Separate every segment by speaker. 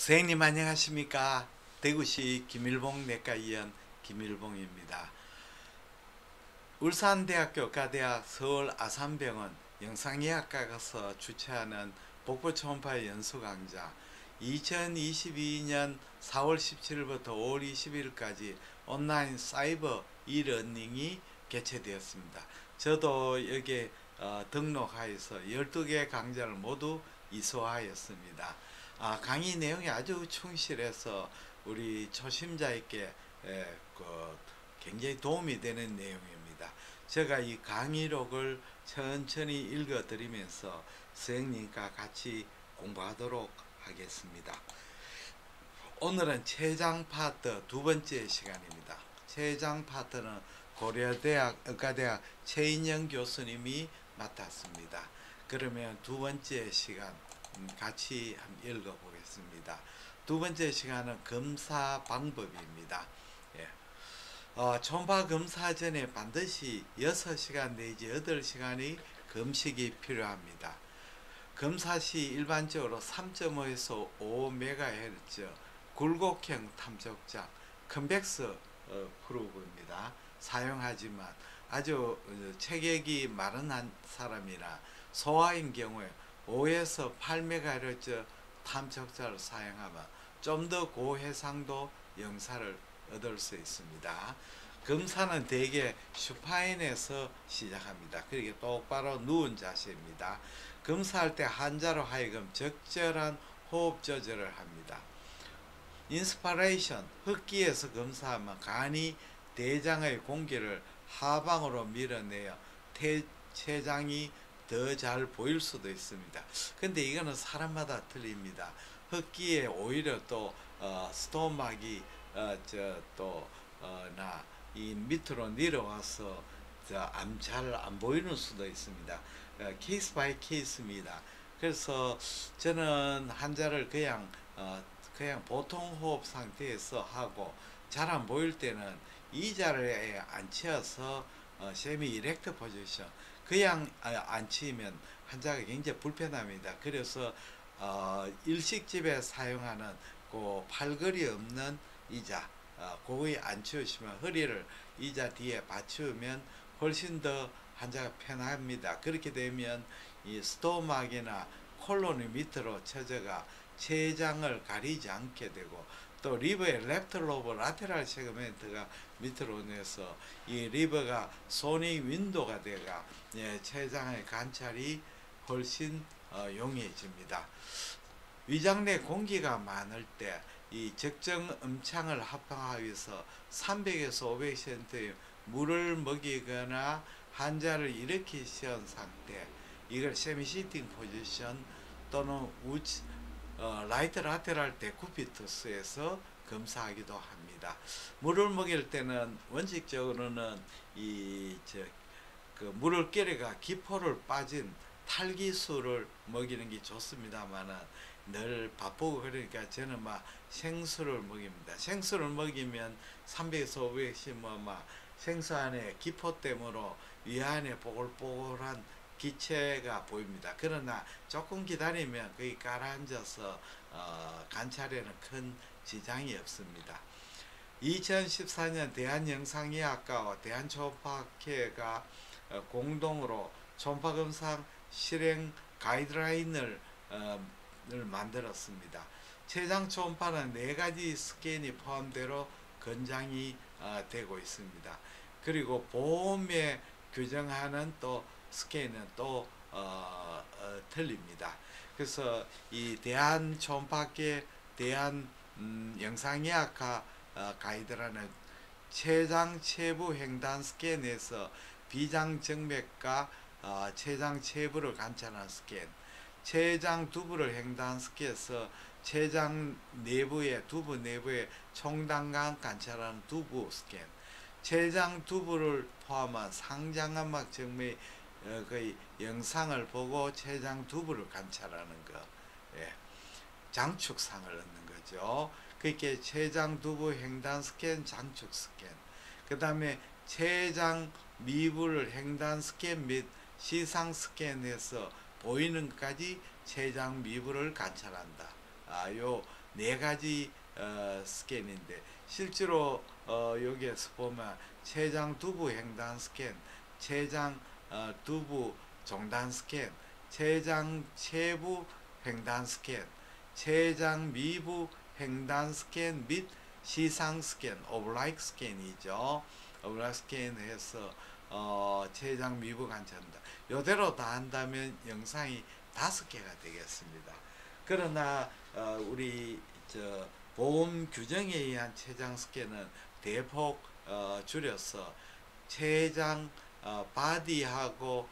Speaker 1: 선생님 안녕하십니까? 대구시 김일봉 내과의원 김일봉입니다. 울산대학교 의과대학 서울 아산병원 영상의학과가서 주최하는 복부 초음파 연수 강좌 2022년 4월 17일부터 5월 20일까지 온라인 사이버 이러닝이 개최되었습니다. 저도 여기에 등록하여서 12개 강좌를 모두 이수하였습니다. 강의 내용이 아주 충실해서 우리 초심자에게 굉장히 도움이 되는 내용입니다. 제가 이 강의록을 천천히 읽어드리면서 선생님과 같이 공부하도록 하겠습니다. 오늘은 최장 파트 두 번째 시간입니다. 최장 파트는 고려대학 의과대학 최인영 교수님이 맡았습니다. 그러면 두 번째 시간 같이 한번 읽어보겠습니다. 두 번째 시간은 검사 방법입니다. 초음파 검사 전에 반드시 6시간 내지 8시간의 금식이 필요합니다. 검사 시 일반적으로 3.5에서 5MHz 굴곡형 탐족장 컨벡스 프로브입니다. 사용하지만 아주 체격이 마른 사람이나 소아인 경우에 5에서 8MHz 탐척자를 사용하면 좀 더 고해상도 영상을 얻을 수 있습니다. 검사는 대개 슈파인에서 시작합니다. 그리고 똑바로 누운 자세입니다. 검사할 때 환자로 하여금 적절한 호흡 조절을 합니다. 인스파레이션, 흡기에서 검사하면 간이 대장의 공기를 하방으로 밀어내어 췌장이 더 잘 보일 수도 있습니다. 근데 이거는 사람마다 틀립니다. 흡기에 오히려 또 스토막이 이 밑으로 내려와서 잘 안 보이는 수도 있습니다. 케이스 바이 케이스입니다. 그래서 저는 환자를 그냥 보통 호흡 상태에서 하고 잘 안 보일 때는 이 자리에 앉혀서 세미 이렉트 포지션 그냥 앉히면 환자가 굉장히 불편합니다. 그래서 일식집에 사용하는 그 팔걸이 없는 의자 그거에 앉히시면 허리를 의자 뒤에 받치면 훨씬 더 환자가 편합니다. 그렇게 되면 이 스토막이나 콜론이 밑으로 처져가 췌장을 가리지 않게 되고 또 리버의 랩트 로브 라테랄 세그멘트가 밑으로 내서 이 리버가 소니 윈도가 되가 췌장의 관찰이 훨씬 용이해집니다. 위장 내 공기가 많을 때 이 적정 음창을 합성하기 위해서 300에서 500cm의 물을 먹이거나 환자를 이렇게 세운 상태 이걸 세미 시팅 포지션 또는 라이트 라테랄 데쿠피투스에서 검사하기도 합니다. 물을 먹일 때는 원칙적으로는 물을 끓여가 기포를 빠진 탈기수를 먹이는 게 좋습니다만은 늘 바쁘고 그러니까 저는 생수를 먹입니다. 생수를 먹이면 300에서 500cc 생수 안에 기포 때문에 위 안에 보글보글한 기체가 보입니다. 그러나 조금 기다리면 거의 가라앉아서 관찰에는 큰 지장이 없습니다. 2014년 대한영상의학과와 대한초음파학회가 공동으로 초음파검사 실행 가이드라인을 만들었습니다. 췌장 초음파는 4가지 스캔이 포함되어 권장이 되고 있습니다. 그리고 보험에 규정하는 또 스캔은 또 틀립니다. 그래서 이 대한 초음파학회 대한 영상의학과 가이드라는 췌장 체부 횡단 스캔에서 비장 정맥과 췌장 체부를 관찰하는 스캔, 췌장 두부를 횡단 스캔에서 췌장 내부의 두부 내부의 총단감 관찰하는 두부 스캔, 췌장 두부를 포함한 상장안막 정맥 그 영상을 보고 췌장 두부를 관찰하는 것, 장축상을 얻는 거죠. 그렇게 췌장 두부 횡단 스캔, 장축 스캔, 그 다음에 췌장 미부를 횡단 스캔 및 시상 스캔에서 보이는 것까지 췌장 미부를 관찰한다. 요 네 가지 스캔인데 실제로 여기에서 보면 췌장 두부 횡단 스캔, 췌장 두부 종단 스캔, 췌장 체부 횡단 스캔, 췌장 미부 횡단 스캔 및 시상 스캔, 오블라이크 스캔이죠. 오블라이크 스캔해서 췌장 미부 관찰한다. 이대로 다 한다면 영상이 5개가 되겠습니다. 그러나 우리 보험 규정에 의한 췌장 스캔은 대폭 줄여서 췌장 바디하고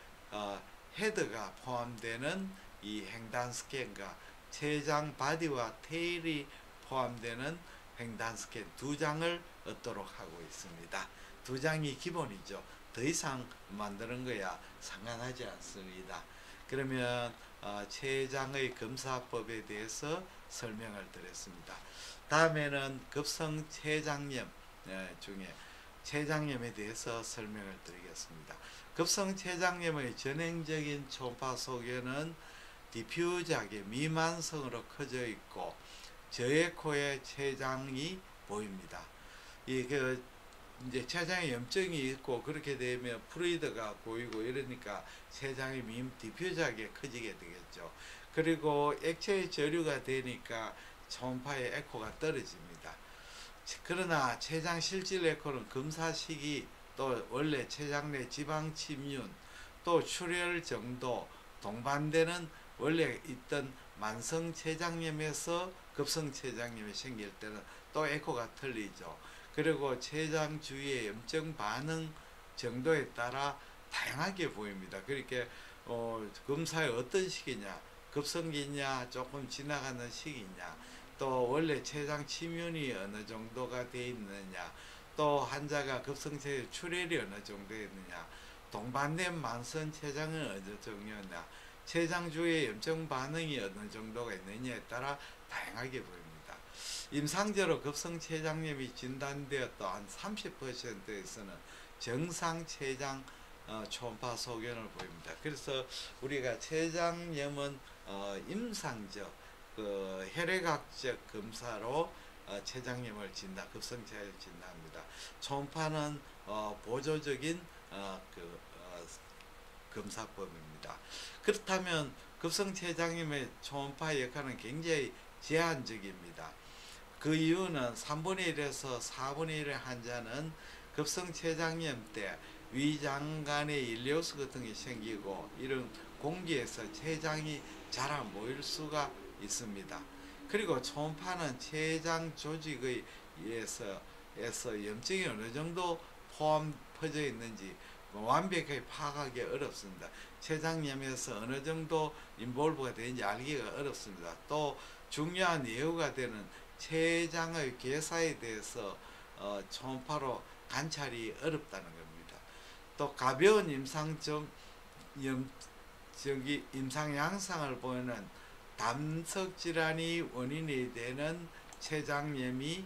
Speaker 1: 헤드가 포함되는 이 횡단 스캔과 췌장 바디와 테일이 포함되는 횡단 스캔 2장을 얻도록 하고 있습니다. 2장이 기본이죠. 더 이상 만드는 거야 상관하지 않습니다. 그러면 췌장의 검사법에 대해서 설명을 드렸습니다. 다음에는 급성 췌장염 중에 췌장염에 대해서 설명을 드리겠습니다. 급성 췌장염의 전형적인 초음파 소견은 디퓨즈하게 미만성으로 커져 있고 저에코에 췌장이 보입니다. 이제 췌장에 염증이 있고 그렇게 되면 플루이드가 고이고 이러니까 췌장이 디퓨즈하게 커지게 되겠죠. 그리고 액체의 저류가 되니까 초음파의 에코가 떨어집니다. 그러나 췌장 실질 에코는 검사 시기 또 원래 췌장 내 지방 침륜 또 출혈 정도 동반되는 원래 있던 만성 췌장염에서 급성 췌장염이 생길 때는 또 에코가 틀리죠. 그리고 췌장 주위의 염증 반응 정도에 따라 다양하게 보입니다. 그러니까 검사의 어떤 시기냐, 급성기냐, 조금 지나가는 시기냐, 또 원래 췌장 침륜이 어느 정도가 돼 있느냐, 또 환자가 급성체 출혈이 어느 정도 있느냐, 동반된 만성 췌장은 어느 정도냐, 췌장 주위의 염증 반응이 어느 정도가 있느냐에 따라 다양하게 보입니다. 임상적으로 급성 췌장염이 진단되었던 한 30%에서는 정상 췌장 초음파 소견을 보입니다. 그래서 우리가 췌장염은 임상적 혈액학적 검사로 췌장염을 급성 췌장염을 진단합니다. 초음파는 보조적인 검사법입니다. 그렇다면 급성 췌장염의 초음파 역할은 굉장히 제한적입니다. 그 이유는 3분의 1에서 4분의 1의 환자는 급성 췌장염 때 위장간에 일리오스 같은 게 생기고 이런 공기에서 췌장이 잘 안 보일 수가 있습니다. 그리고 초음파는 췌장 조직의 에서 염증이 어느 정도 퍼져 있는지 완벽하게 파악하기 어렵습니다. 췌장염에서 어느 정도 인볼브가 되는지 알기가 어렵습니다. 또 중요한 예후가 되는 췌장의 괴사에 대해서 초음파로 관찰이 어렵다는 겁니다. 또 가벼운 임상 양상을 보이는 담석 질환이 원인이 되는 췌장염이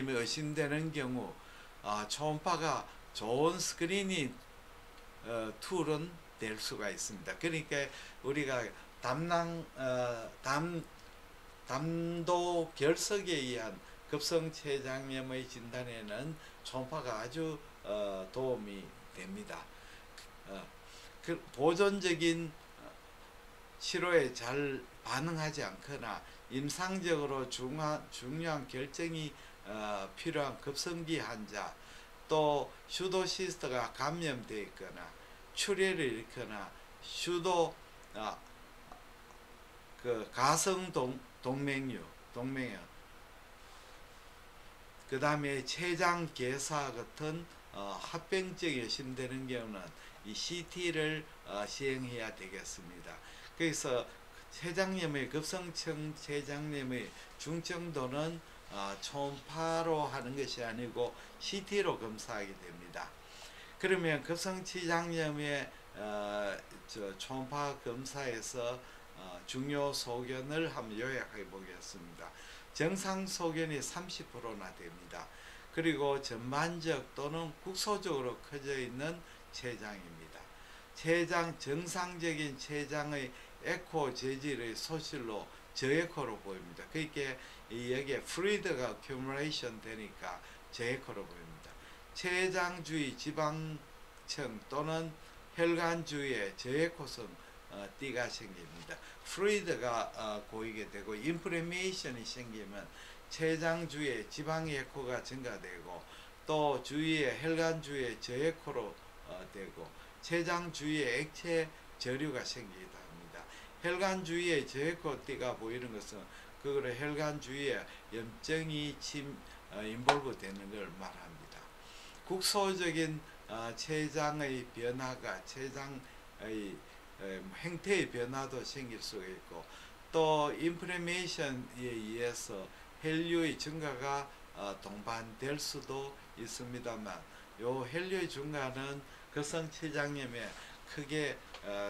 Speaker 1: 의심되는 경우 초음파가 좋은 스크리닝 툴은 될 수가 있습니다. 그러니까 우리가 담도 결석에 의한 급성 췌장염의 진단에는 초음파가 아주 도움이 됩니다. 보존적인 치료에 잘 반응하지 않거나 임상적으로 중요한 결정이 필요한 급성기 환자, 또 슈도시스트가 감염되어 있거나 출혈을 일으키거나 가성 동맥류, 그 다음에 췌장 괴사 같은 합병증이 의심되는 경우는 이 CT를 시행해야 되겠습니다. 그래서 췌장염의 급성층 췌장염의 중증도는 초음파로 하는 것이 아니고 CT로 검사하게 됩니다. 그러면 급성 췌장염의 초음파 검사에서 중요 소견을 한번 요약해 보겠습니다. 정상 소견이 30%나 됩니다. 그리고 전반적 또는 국소적으로 커져 있는 췌장입니다. 췌장, 정상적인 췌장의 에코 재질의 소실로 저에코로 보입니다. 그러니까 여기에 플루이드가 어큐뮬레이션 되니까 저에코로 보입니다. 췌장 주위 지방층 또는 혈관 주위에 저에코성 띠가 생깁니다. 플루이드가 고이게 되고 인플레메이션이 생기면 췌장 주위에 지방 에코가 증가되고 또 주위에 혈관 주위에 저에코로 되고 췌장 주위에 액체 저류가 생기기도 합니다. 혈관 주위에 저에코띠가 보이는 것은 그거를 혈관 주위에 염증이 인볼브 되는 걸 말합니다. 국소적인 췌장의 변화가 췌장의 행태의 변화도 생길 수가 있고 또 인플레메이션에 의해서 혈류의 증가가 동반될 수도 있습니다만 요 혈류의 증가는 급성췌장염에 크게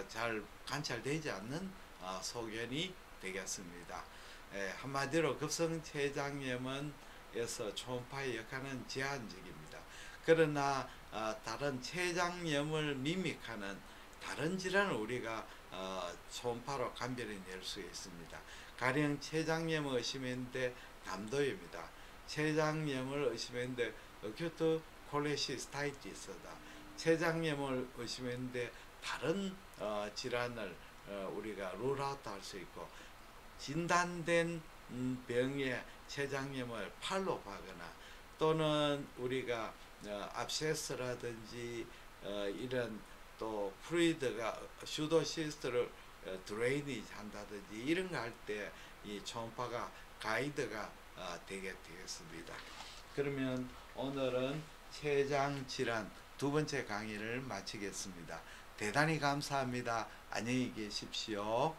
Speaker 1: 잘 관찰되지 않는 소견이 되겠습니다. 한마디로 급성췌장염은 에서 초음파의 역할은 제한적입니다. 그러나 다른 췌장염을 미믹하는 다른 질환을 우리가 초음파로 감별해 낼 수 있습니다. 가령 췌장염을 의심했는데 담도염이다. 췌장염을 의심했는데 어큐트 콜레시스타이티스다. 췌장염을 의심했는데 다른 질환을 우리가 룰아웃 할 수 있고 진단된 병의 췌장염을 팔로 하거나 또는 우리가 압세스라든지 이런 또 플루이드가 슈도시스트를 드레이니지 한다든지 이런 거 할 때 이 초음파가 가이드가 되게 되겠습니다. 그러면 오늘은 췌장 질환 두 번째 강의를 마치겠습니다. 대단히 감사합니다. 안녕히 계십시오.